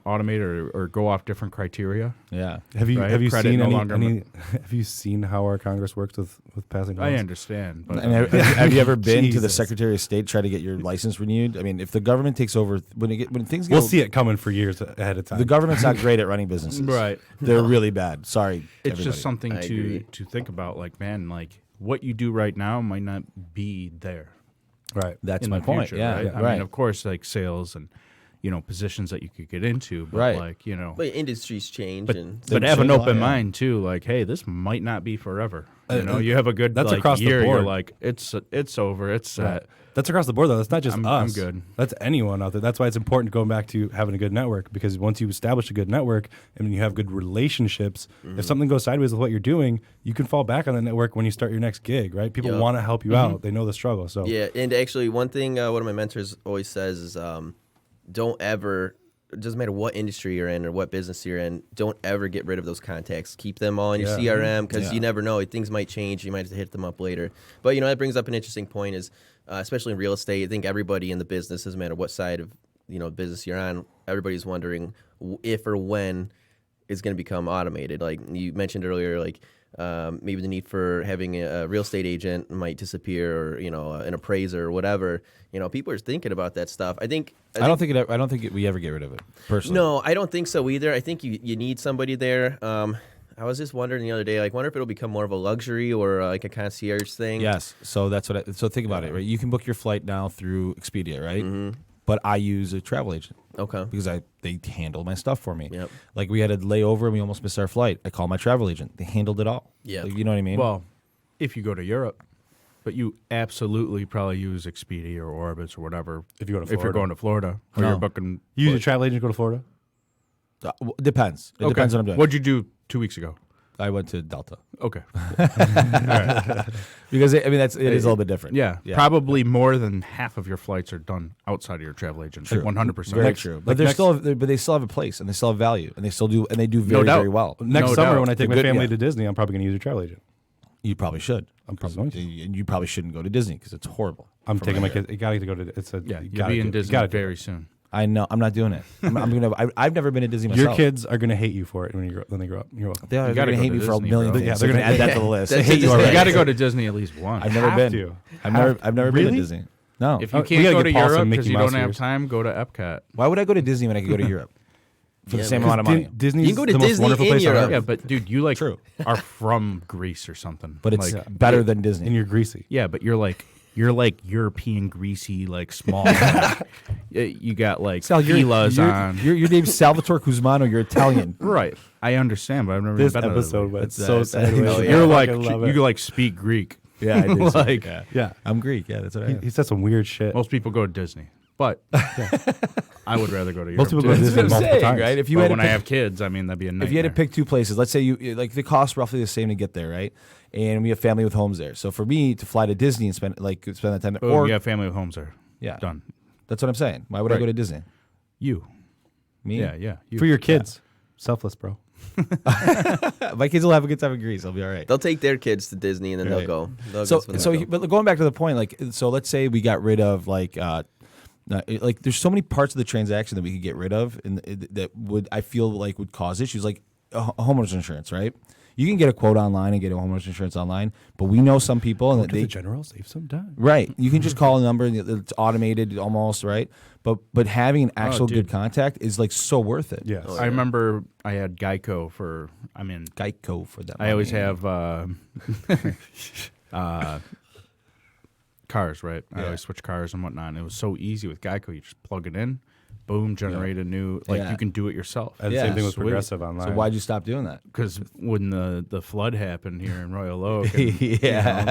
automated or go off different criteria. Yeah. Have you Right? have you Credit seen no any, longer- any have you seen how our Congress works with passing laws? I understand. But And have you ever been to the Jesus. Secretary of State try to get your license renewed? I mean, if the government takes over, when things get, We'll see it coming for years ahead of time. the government's not great at running businesses. Right. They're really bad. Sorry. it's everybody. just something I to agree. think about. Like, man, like what you do right now might not be there. right. That's in my the point. future, Yeah. right? Yeah. I mean, of course, like sales and positions that you could get into, but Right. like But industries change, but, and but They have an change a lot, open yeah. mind too. Like, hey, this might not be forever. You have a good that's like, across the year. You're board. like, it's over. It's set. That's across the board, though. That's not just I'm us. good. That's anyone out there. That's why it's important going back to having a good network, because once you establish a good network and you have good relationships, if something goes sideways with what you're doing, you can fall back on that network when you start your next gig, right? People Yep. want to help you out. They know the struggle. So yeah. And actually, one thing one of my mentors always says is, don't ever. It doesn't matter what industry you're in or what business you're in. Don't ever get rid of those contacts. Keep them all in your Yeah. CRM because Yeah. you never know. Things might change. You might have to hit them up later. But that brings up an interesting point. Is especially in real estate, I think everybody in the business, doesn't matter what side of business you're on, everybody's wondering if or when it's going to become automated. Like you mentioned earlier, like maybe the need for having a real estate agent might disappear, or an appraiser or whatever. People are thinking about that stuff. I don't think we ever get rid of it personally. No, I don't think so either. I think you need somebody there. I was just wondering the other day, wonder if it'll become more of a luxury or like a concierge thing. Yes. So that's what. So think about it, right? You can book your flight now through Expedia, right? Mm-hmm. But I use a travel agent Okay. because they handle my stuff for me. Yep. Like we had a layover and we almost missed our flight. I called my travel agent. They handled it all. Yep. Like, you know what I mean? Well, if you go to Europe, but you absolutely probably use Expedia or Orbitz or whatever. If you go to if you're Florida. going to Florida or No. you're booking, you use a travel agent to go to Florida? Depends. It depends what I'm doing. What'd you do 2 weeks ago? I went to Delta Okay. because it is a little bit different. Yeah, probably more than half of your flights are done outside of your travel agent. True. 100%. Very true. But they still have a place and they still have value and they still do very doubt. very well. Next No summer doubt. when I take my They're good, family yeah. to Disney, I'm probably going to use a travel agent. You probably should. I'm probably going to. And you probably shouldn't go to Disney because it's horrible. I'm taking my kids. You got to go to. It's a Yeah, you you'll gotta be in do it. You Disney gotta do very it. soon. I know. I'm not doing it. I've never been to Disney myself. Your kids are going to hate you for it when they grow up. You're welcome. They're You gotta going to go hate to me for a Disney, million bro. things. Yeah, They're going to add that to the list. They That's hate you just- already. You got to go to Disney at least once. I've never Have been. to. I've never been to Really? Disney. No. If you we can't gotta go get to Paul some Europe Mickey because you Mouse don't have ears. time, go to Epcot. Why would I go to Disney when I could go to Europe for the Yeah, same man. amount of money? Disney's You can go to the most Disney wonderful in place on Europe. earth. Yeah, but dude, you True. are from Greece or something. But it's like, better than Disney. And you're greasy. yeah, but you're like European greasy, like small. You got like Sal, Fila's on. Your name's Salvatore Cusmano. You're Italian. Right, I understand, but I've never This been to episode Italy. went so sideways. Oh, yeah. You're like I fucking love it. you like speak Greek. Yeah, I do. Like- yeah. Yeah. I'm Greek. Yeah, that's what I am. He said some weird shit. Most people go to Disney, but I would rather go to Europe. Most people go to too. Disney That's what I'm multiple saying, times. right? If you But had when to I pick, have kids, I mean that'd be a nightmare. if you had to pick two places, let's say you like the cost roughly the same to get there, right? And we have family with homes there. So for me to fly to Disney and spend that time there, oh, or you have family with homes there. yeah, Done. that's what I'm saying. Why would I Right. go to Disney? You. Me? Yeah. You. For your kids. Selfless, bro. My kids will have a good time in Greece. I'll be all right. They'll take their kids to Disney and then Right. they'll go. But going back to the point, like, so let's say we got rid of like there's so many parts of the transaction that we could get rid of, and that would I feel like would cause issues, like homeowners insurance, right? You can get a quote online and get a homeowner's insurance online, but we know some people and Go to they the general, save some time. right. You can just call a number and it's automated almost, right? But having an actual good dude. contact is like so worth it. Yes. I remember I had Geico for. I mean, Geico for that. I always money. have cars, right? I Yeah. always switch cars and whatnot. And it was so easy with Geico. You just plug it in, boom, generate a new. Like Yeah. you can do it yourself. And Yeah. same thing with Sweet. Progressive online. So why'd you stop doing that? Because when the flood happened here in Royal Oak, and, Yeah,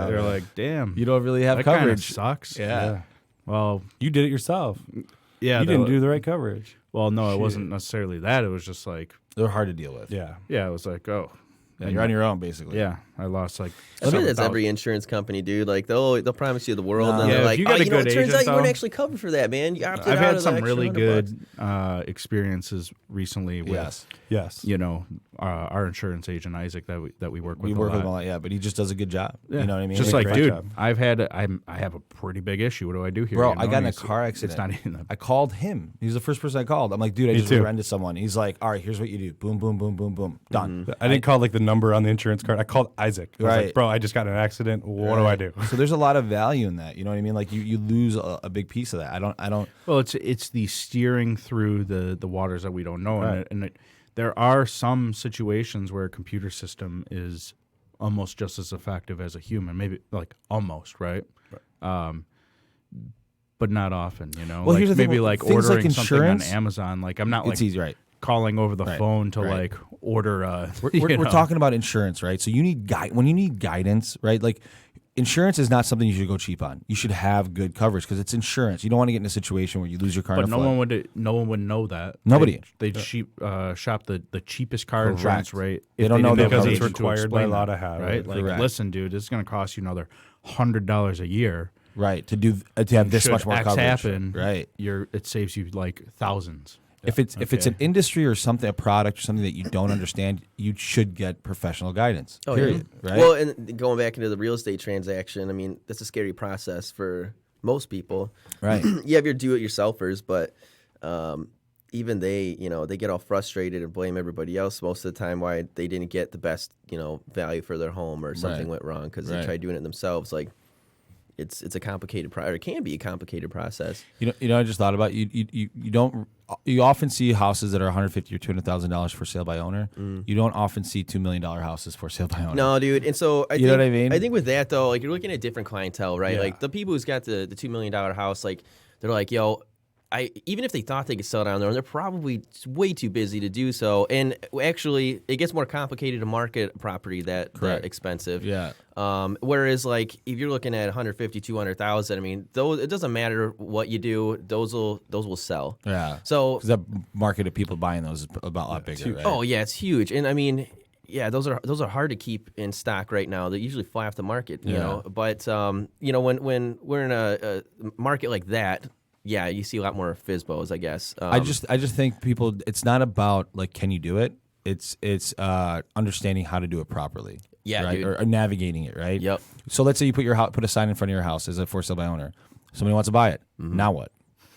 they're like, damn, You don't really have that kind of coverage. sucks. Yeah. Well, You did it yourself. yeah, You didn't do the right coverage. Well, no, it Shit. wasn't necessarily that. It was just like, They're hard to deal with. Yeah. yeah, it was like, oh, Yeah, you're on your own basically. yeah, I lost like. I think that's 7,000. every insurance company, dude. Like they'll promise you the world, and Yeah, they're if like, you got oh, a you know, good it turns out agent, you weren't though- actually covered for that, man. You opted I've out had of some the extra really $100. good experiences recently with, Yes. Yes. you know, our insurance agent Isaac that we work with. We a work with lot. him a lot, yeah, but he just does a good job. Yeah. You know what I mean? Just He like, did a great dude, job. I have a pretty big issue. What do I do here? Bro, You know? I got in And a it's- car accident. It's not even. I called him. He was the first person I called. I'm like, dude, I Me just too. rear-ended someone. He's like, all right, here's what you do. Boom, boom, boom, boom, boom. Done. I didn't call like the number on the insurance card. I called Isaac. I was Right. like, bro, I just got in an accident. What do I do? So there's a lot of value in that. You know what I mean? Like you lose a big piece of that. I don't. Well, it's the steering through the waters that we don't know, Right. and there are some situations where a computer system is almost just as effective as a human, maybe like almost, right? But not often, you know. Well, like here's the thing, maybe with like things like ordering something on insurance, Amazon. Like I'm not like It's easy, right? calling over the Right. phone to Right. like order a. We're talking about insurance, right? So you need when you need guidance, right? Like insurance is not something you should go cheap on. You should have good coverage because it's insurance. You don't want to get in a situation where you lose your car. But in a no flood. one would know that. Nobody. They'd shop the cheapest car Correct. insurance rate. They if don't know didn't their have an because it's agent to required by explain law that, to have right? it. Like, Correct. listen, dude, it's going to cost you another $100 a year. Right, to have this Should much more X coverage. happen, Right. it saves you like thousands. If it's Okay. an industry or something, a product or something that you don't understand, you should get professional guidance. Oh, period. yeah. Right. Well, and going back into the real estate transaction, I mean, that's a scary process for most people. Right. You have your do-it-yourselfers, but even they get all frustrated and blame everybody else most of the time why they didn't get the best, value for their home or something Right. went wrong because Right. they tried doing it themselves. Like, it's a complicated or it can be a complicated process. You know, I just thought about you often see houses that are $150,000 or $200,000 for sale by owner. You don't often see $2 million houses for sale by owner. No, dude. And so I You know what I mean? I think with that though, like you're looking at different clientele, right? Yeah. Like the people who's got the $2 million house, like they're like, yo, even if they thought they could sell it on their own, they're probably way too busy to do so. And actually, it gets more complicated to market a property that expensive. Yeah. Whereas, like, if you're looking at 150, 200,000, I mean, those it doesn't matter what you do; those will sell. Yeah. So, Because that market of people buying those is about a lot bigger. Right? oh yeah, it's huge. And I mean, yeah, those are hard to keep in stock right now. They usually fly off the market, you Yeah. know. But when we're in a market like that, yeah, you see a lot more FSBOs, I guess. I just think people. It's not about like can you do it. It's understanding how to do it properly. Yeah, right? dude. Or navigating it. Right. Yep. So let's say you put a sign in front of your house as a for sale by owner. Somebody wants to buy it. Now what?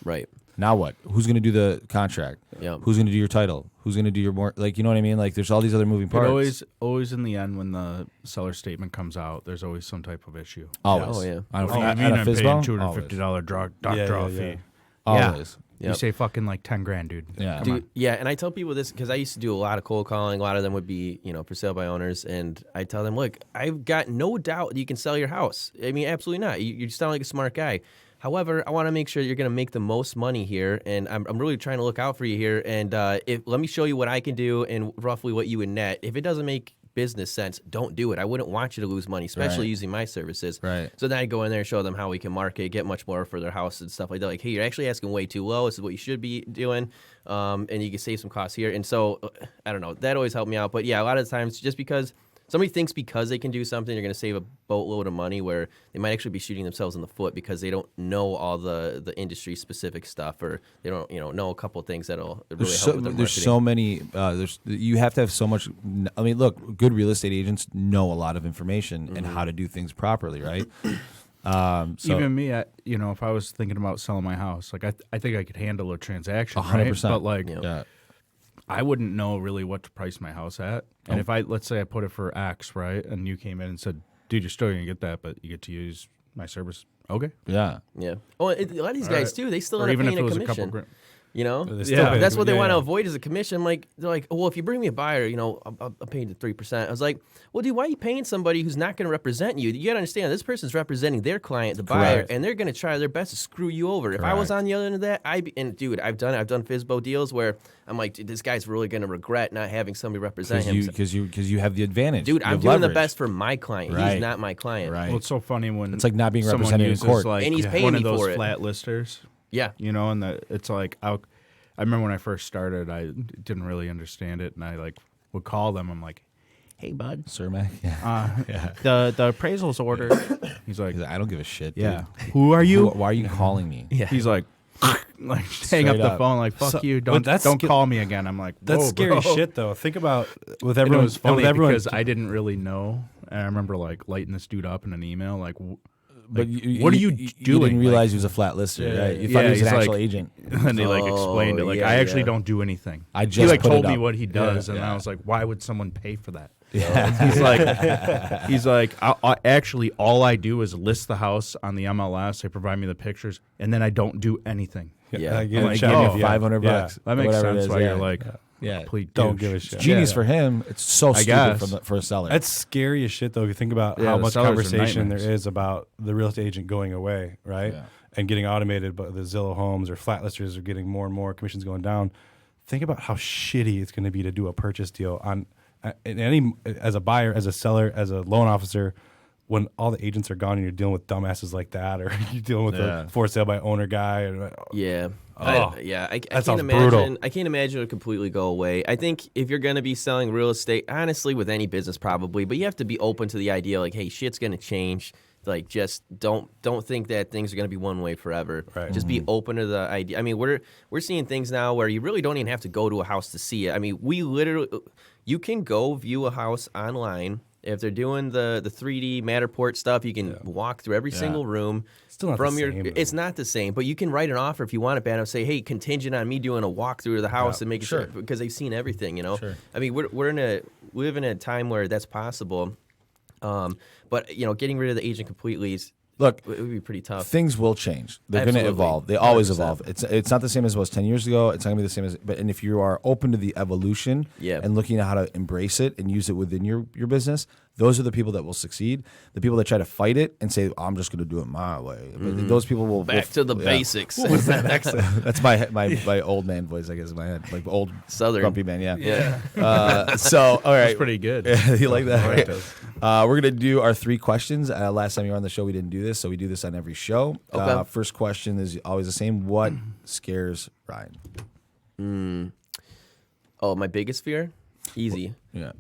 Right. Now what? Who's going to do the contract? Yep. Who's going to do your title? Who's going to do your more like you know what I mean? Like there's all these other moving But parts. always in the end, when the seller statement comes out, there's always some type of issue. Always. Oh, yeah. On a, Oh, at you mean a I'm paying FSBO? $250 draw Yeah. fee? Always. You Yep. say fucking like 10 grand, dude. Yeah. Come Dude, on. yeah, and I tell people this because I used to do a lot of cold calling. A lot of them would be, for sale by owners, and I tell them, look, I've got no doubt that you can sell your house. I mean, absolutely not. You sound like a smart guy. However, I want to make sure you're going to make the most money here, and I'm really trying to look out for you here. And let me show you what I can do and roughly what you would net. If it doesn't make business sense, don't do it. I wouldn't want you to lose money, especially Right. using my services. Right. So then I go in there and show them how we can market, get much more for their house and stuff like that. Like, hey, you're actually asking way too low. This is what you should be doing, and you can save some costs here. And so, I don't know. That always helped me out. But yeah, a lot of the times, just because somebody thinks because they can do something, you're going to save a boatload of money, where they might actually be shooting themselves in the foot because they don't know all the industry specific stuff, or they don't know a couple things that'll really help with their There's marketing. so many. You have to have so much. I mean, look, good real estate agents know a lot of information and how to do things properly, right? So Even me, if I was thinking about selling my house, like I think I could handle a transaction, 100%. right? But like, Yeah. yeah, I wouldn't know really what to price my house at, And if let's say I put it for X, right, and you came in and said, dude, you're still going to get that, but you get to use my service. Okay. Yeah. Yeah. Oh, a lot of these guys too. They still Or end up even if paying it a was a couple commission. grand. You know, They still pay that's what they yeah, want to yeah. avoid is a commission. Like they're like, well, if you bring me a buyer, you know, I'll pay you 3%. I was like, well, dude, why are you paying somebody who's not going to represent you? You got to understand, this person's representing their client, the buyer, Correct. and they're going to try their best to screw you over. If I was on the other end of that, dude, I've done FSBO deals where I'm like, dude, this guy's really going to regret not having somebody represent him. Because you have the advantage. Dude, You I'm have doing the leverage. best for my client. Right. He's not my client. Right. Well, it's so funny when It's like not being someone represented in uses court. like And he's paying one me of those for it. flat listers. Yeah. You know, and it's like I remember when I first started, I didn't really understand it, and I like would call them. I'm like, "Hey, bud, Cermak. Yeah. the appraisal's ordered." He's like, He's like, I don't give a shit. "Yeah, Dude. who are you?" Why are you calling me? Yeah. He's like, hang Straight up the up. phone, like, "Fuck So- you! but Don't call me again." I'm like, That's "Whoa, scary bro." shit, though. Think about with And it everyone. was funny with everyone because I didn't really know, and I remember like lighting this dude up in an email, like. But what are you You doing? didn't realize he was a flat lister, Yeah, right? You yeah, thought he was an he's actual like- agent. And they like explained it. Like yeah, I actually yeah. don't do anything. I He just like put it told me up. what he does, and Yeah. I was like, why would someone pay for that? Yeah. He's like, I actually all I do is list the house on the MLS. They provide me the pictures, and then I don't do anything. Yeah. I I'm get like, a check. oh, Yeah. 500 Yeah. bucks. That makes whatever it sense. is, Why yeah. you're like, Yeah. complete Don't douche. give a shit. Genius Yeah. for him. It's so stupid guess. for a seller. That's scary as shit, though. If you think about Yeah, how the much sellers are conversation there nightmares. is about the real estate agent going away, right? Yeah. And getting automated, but the Zillow homes or flat listers are getting more and more commissions going down. Think about how shitty it's going to be to do a purchase deal on in any as a buyer, as a seller, as a loan officer. When all the agents are gone and you're dealing with dumbasses like that, or you're dealing with Yeah. a for sale by owner guy. Or, Yeah. Oh, I can't sounds imagine. brutal. I can't imagine it would completely go away. I think if you're going to be selling real estate, honestly, with any business probably, but you have to be open to the idea like, hey, shit's going to change. Like, just don't think that things are going to be one way forever. Right. Just be open to the idea. I mean, we're seeing things now where you really don't even have to go to a house to see it. I mean, you can go view a house online. If they're doing the 3D Matterport stuff, you can walk through every single room. Still not the same, though. It's not the same, but you can write an offer if you want it bad and say, hey, contingent on me doing a walkthrough of the house and making sure, because they've seen everything, you know? Sure. I mean, we live in a time where that's possible. But, you know, getting rid of the agent completely Look, it would be pretty tough. things will change. They're going to Absolutely. evolve. They always 100%. evolve. It's not the same as it was 10 years ago. It's not going to be the same as. And if you are open to the evolution and looking at how to embrace it and use it within your business, those are the people that will succeed. The people that try to fight it and say, I'm just going to do it my way. But those people will Back to the basics. What was that accent? That's my old man voice, I guess, in my head, like old Southern. grumpy man. Yeah. Yeah. So all right, That's pretty good. you like that? I like We're gonna do our 3 questions. Last time you were on the show, we didn't do this, so we do this on every show. Okay. First question is always the same. What scares Ryan? Oh, my biggest fear? Easy. Yeah.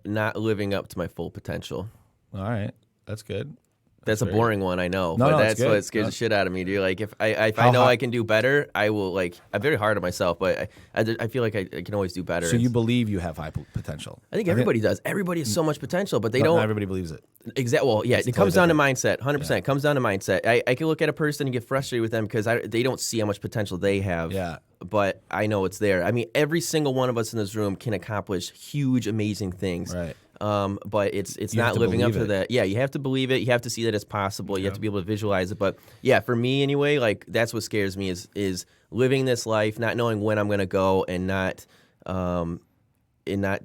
Not living up to my full potential. All right, that's good. That's a very boring one, I know, No, but no, it's that's good. what scares No. the shit out of me, dude. Like if I How know high- I can do better, I will. Like I'm very hard on myself, but I feel like I can always do better. So you believe you have high potential? I think everybody does. Everybody has so much potential, but they Not don't. everybody believes it. Exactly. Well, yeah, it totally comes down to mindset. 100% It comes down to mindset. I can look at a person and get frustrated with them because they don't see how much potential they have. Yeah. But I know it's there. I mean, every single one of us in this room can accomplish huge, amazing things. Right. But it's You have not to living up believe to it. that. Yeah, you have to believe it. You have to see that it's possible. You have to be able to visualize it. But yeah, for me anyway, like that's what scares me is living this life, not knowing when I'm going to go, and not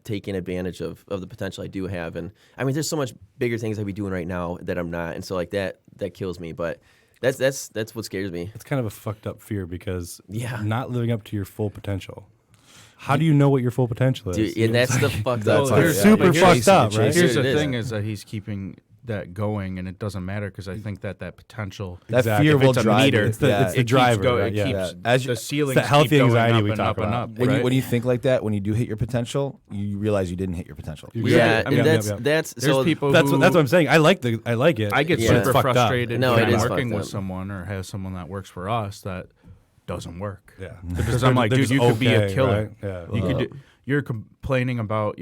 taking advantage of the potential I do have. And I mean, there's so much bigger things I'd be doing right now that I'm not, and so like that kills me. But that's what scares me. It's kind of a fucked up fear because Yeah. not living up to your full potential. How do you know what your full potential is? Dude, and that's the fucked That's up. like- part. yeah, super like fucked chasing up, it, right? chasing Here's it the is. thing is that he's keeping that going, and it doesn't matter because I think that potential. That Exactly. fear If will it's a drive meter, you. It's the- Yeah. it's the it keeps driver, going. right? It Yeah. keeps As you- the ceilings it's the healthy keep going anxiety up we and talk up and about. up. When right? you think like that, when you do hit your potential, you realize you didn't hit your potential. Yeah, and Yeah, that's yeah, yeah. that's There's so people That's who what I'm saying. I like it. I get Yeah. super It's fucked up. frustrated No, when it I'm is working fucked with up. someone or have someone that works for us that doesn't work. Yeah. Because I'm like, They're dude, just you could be a okay, killer. right? Yeah. You could. You're complaining about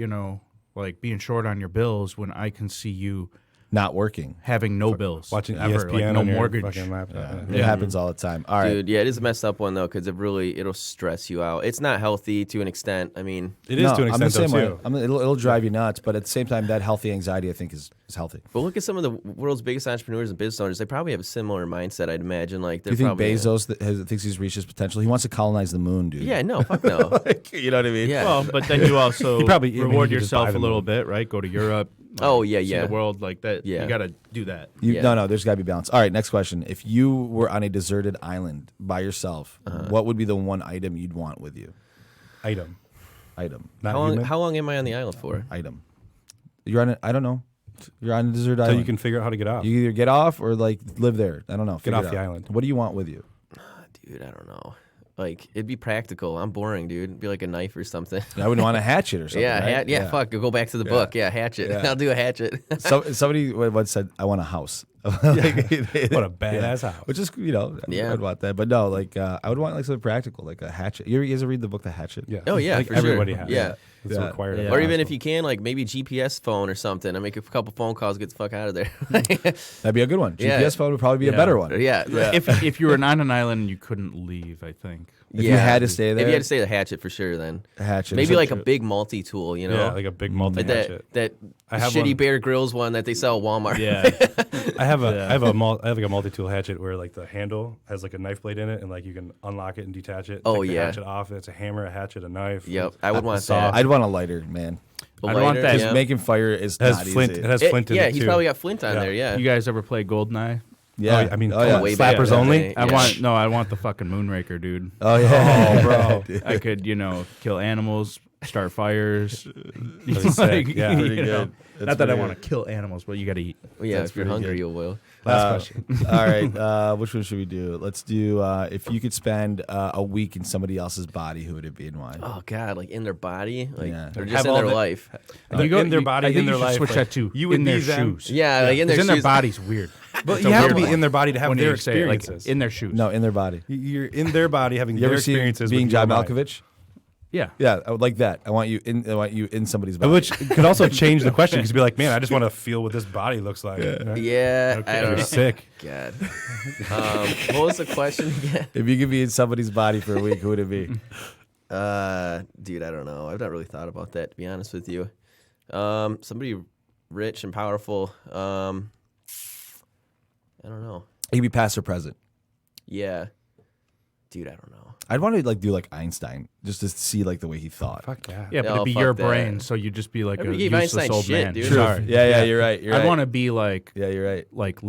like being short on your bills when I can see you not working. having no bills, Watching ever, ESPN like no on your mortgage. fucking laptop. It happens all the time. All right. Dude, yeah, it is a messed up one though, because it'll stress you out. It's not healthy to an extent. I mean, It is to an I'm the extent, same though, way. too. It'll drive you nuts, but at the same time, that healthy anxiety, I think, is healthy. but look at some of the world's biggest entrepreneurs and business owners. They probably have a similar mindset. I'd imagine. Like, Do they're you think probably, Bezos thinks he's reached his potential? He wants to colonize the moon, dude. Yeah, no, fuck no. Like, you know what I mean? Yeah. Well, but then you also probably- I mean, reward he could just buy yourself a them little all. bit, right? Go to Europe. Oh, yeah, see yeah. the world like that. Yeah. You got to do that. Yeah. No, there's got to be balance. All right, next question. If you were on a deserted island by yourself, what would be the one item you'd want with you? Item. Not human. How long am I on the island for? Item. You're on I don't know. You're on a desert Until island. you can figure out how to get off. You either get off or like live there. I don't know. Figure off it the out. island. What do you want with you? Dude, I don't know. Like, it'd be practical. I'm boring, dude. It'd be like a knife or something. I wouldn't want a hatchet or something. Yeah, right? fuck. Go back to the book. Yeah, hatchet. Yeah. I'll do a hatchet. Somebody once said, "I want a house." What a badass house. Which is, Yeah. I'd want that. But no, like I would want like something practical, like a hatchet. You guys ever read the book The Hatchet? Yeah. Oh, yeah, Like for sure. everybody has. Yeah. It's Yeah. required. Yeah. Or even if you can, like maybe GPS phone or something. I make a couple phone calls, get the fuck out of there. That'd be a good one. Yeah. GPS phone would probably be a better one. yeah. If you were on an island, you couldn't leave. I think. If you had to stay there, If you had to stay the hatchet for sure, then a hatchet. maybe like a big multi-tool, you know? Yeah, like a big multi Like hatchet. that I have shitty one. Bear Grylls one that they sell at Walmart. Yeah. I have like a multi-tool hatchet where like the handle has like a knife blade in it, and like you can unlock it and detach it. Oh, take the yeah. hatchet off. It's a hammer, a hatchet, a knife. Yep, I would want saw. that. I'd want a lighter, man. A I'd want lighter, that. Because yeah. making fire is It has not flint. easy. It has flint in Yeah, it he's too. probably got flint on Yeah. there, yeah. You guys ever play Goldeneye? Yeah, I mean, way back slappers in the only. day. I Yeah. want the fucking Moonraker, dude. Oh yeah, bro. I could, kill animals, start fires. That's sick. Yeah. Pretty you know. good. That's Not that I pretty want to kill animals, but you got to eat. Well, yeah, That's if you're pretty hungry, good. you will. Last question. All right, which one should we do? Let's do if you could spend a week in somebody else's body, who would it be and why? Oh, God, like in their body? Like, Yeah. or just Have in all their the- life? In their body, I think in their you should life. Switch like, that to you would in their be them. shoes. Yeah, like in their 'Cause in their shoes. body's weird. But It's you a have to weird be in their body to have When their you say it, like, experiences. in their shoes. No, in their body. You're in their body having You their ever see experiences. being with John your mind. Malkovich? Yeah. Yeah, I would like that. I want you in somebody's body. Which could also change the question because be like, man, I just want to feel what this body looks like. Yeah, I don't You're know. sick. God. What was the question again? If you could be in somebody's body for a week, who would it be? Dude, I don't know. I've not really thought about that, to be honest with you. Somebody rich and powerful. I don't know. He'd be past or present. Yeah. Dude, I don't know. I'd want to do like Einstein, just to see like the way he thought. Fuck yeah. Yeah, but No, it'd be fuck your that. brain, so you'd just be like Everybody a gave useless Einstein old shit, man. dude. Sorry. Yeah, you're right. You're I'd right. want to be like Yeah, you're right. like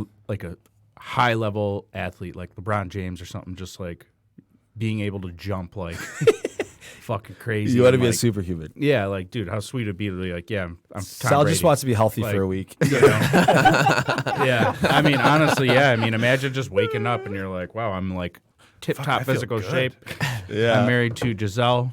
a high level athlete, like LeBron James or something, just like being able to jump like fucking crazy. You want to and, be a like, superhuman. Yeah, like dude, how sweet it'd be to be like, yeah, I'm Tom Sal Brady. just wants to be healthy Like, for a week. You know? Yeah, I mean, honestly, yeah. I mean, imagine just waking up and you're like, wow, I'm like tip I top feel physical good. shape. Yeah. I'm married to Giselle.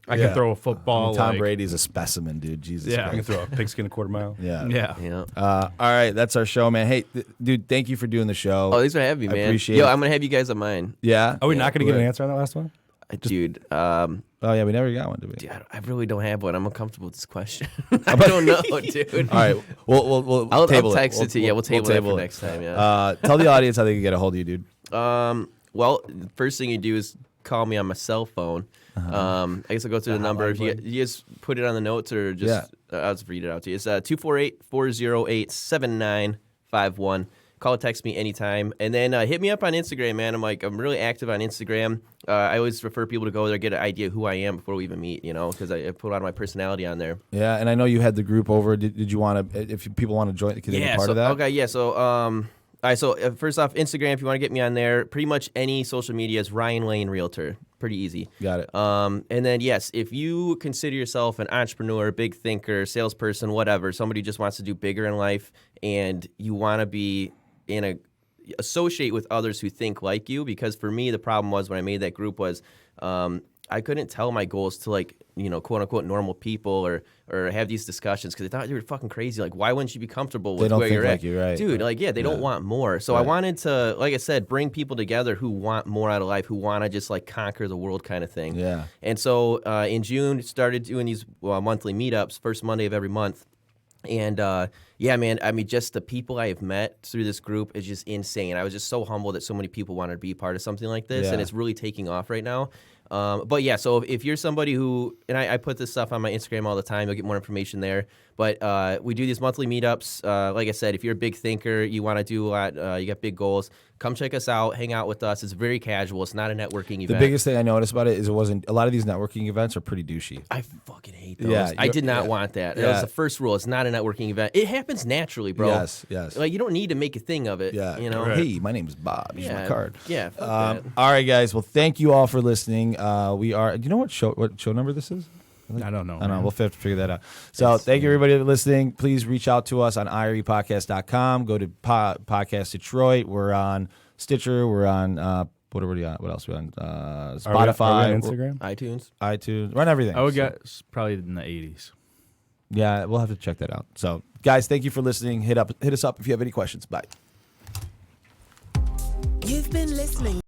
I Yeah. can throw a football. Tom like, Brady's a specimen, dude. Jesus Yeah. I can Christ. throw a pigskin a quarter mile. Yeah. Yeah. Yeah. All right, that's our show, man. Hey, dude, thank you for doing the show. Oh, thanks for having me, I man. appreciate Yo, it. I'm going to have you guys on mine. Yeah. Are we Yeah, not going to get an good. answer on that last one? Dude, Oh yeah, we never got one, did we? dude, I really don't have one. I'm uncomfortable with this question. I don't know, dude. All right, we'll I'll table text it to you. Yeah, we'll table that for it. next time, yeah. Tell the audience how they can get a hold of you, dude. Well, the first thing you do is call me on my cell phone. I guess I'll go through the number. If you just put it on the notes or just I'll just read it out to you. It's 248-408-7951. Call or text me anytime. And then hit me up on Instagram, man. I'm really active on Instagram. I always refer people to go there, get an idea of who I am before we even meet, because I put a lot of my personality on there. Yeah, and I know you had the group over. Did you want to? If people want to join, can they be part of that? Okay, yeah. So, all right. So first off, Instagram. If you want to get me on there, pretty much any social media is Ryan Lane Realtor. Pretty easy. Got it. And then yes, if you consider yourself an entrepreneur, big thinker, salesperson, whatever, somebody who just wants to do bigger in life, and you want to be associate with others who think like you, because for me the problem was when I made that group was I couldn't tell my goals to quote unquote normal people or have these discussions because they thought you were fucking crazy. Like, why wouldn't you be comfortable with don't where think you're like at? you, right. Dude, they don't want more. So I wanted to, like I said, bring people together who want more out of life, who want to just conquer the world kind of thing. Yeah. And so in June started doing these monthly meetups, first Monday of every month. And yeah, man, I mean, just the people I have met through this group is just insane. I was just so humbled that so many people wanted to be part of something like this, and it's really taking off right now. But yeah, so if you're somebody who, and I put this stuff on my Instagram all the time, you'll get more information there. But we do these monthly meetups. Like I said, if you're a big thinker, you want to do a lot, you got big goals, come check us out, hang out with us. It's very casual. It's not a networking event. The biggest thing I noticed about it is it wasn't, a lot of these networking events are pretty douchey. I fucking hate those. Yeah, I did not want that. That was the first rule. It's not a networking event. It happens naturally, bro. Yes. Like, you don't need to make a thing of it. Yeah. You know? Hey, my name is Bob. Here's my card. Yeah. Fuck that. All right, guys. Well, thank you all for listening. We are. Do you know what show number this is? I don't know. I don't know. We'll have to figure that out. So thank you, everybody, for listening. Please reach out to us on irepodcast.com. Go to Podcast Detroit. We're on Stitcher. We're on what are we on? What else? We're on Spotify, are we on Instagram, iTunes. We're on everything. I would guess probably in the 80s. Yeah, we'll have to check that out. So, guys, thank you for listening. Hit us up if you have any questions. Bye. You've been listening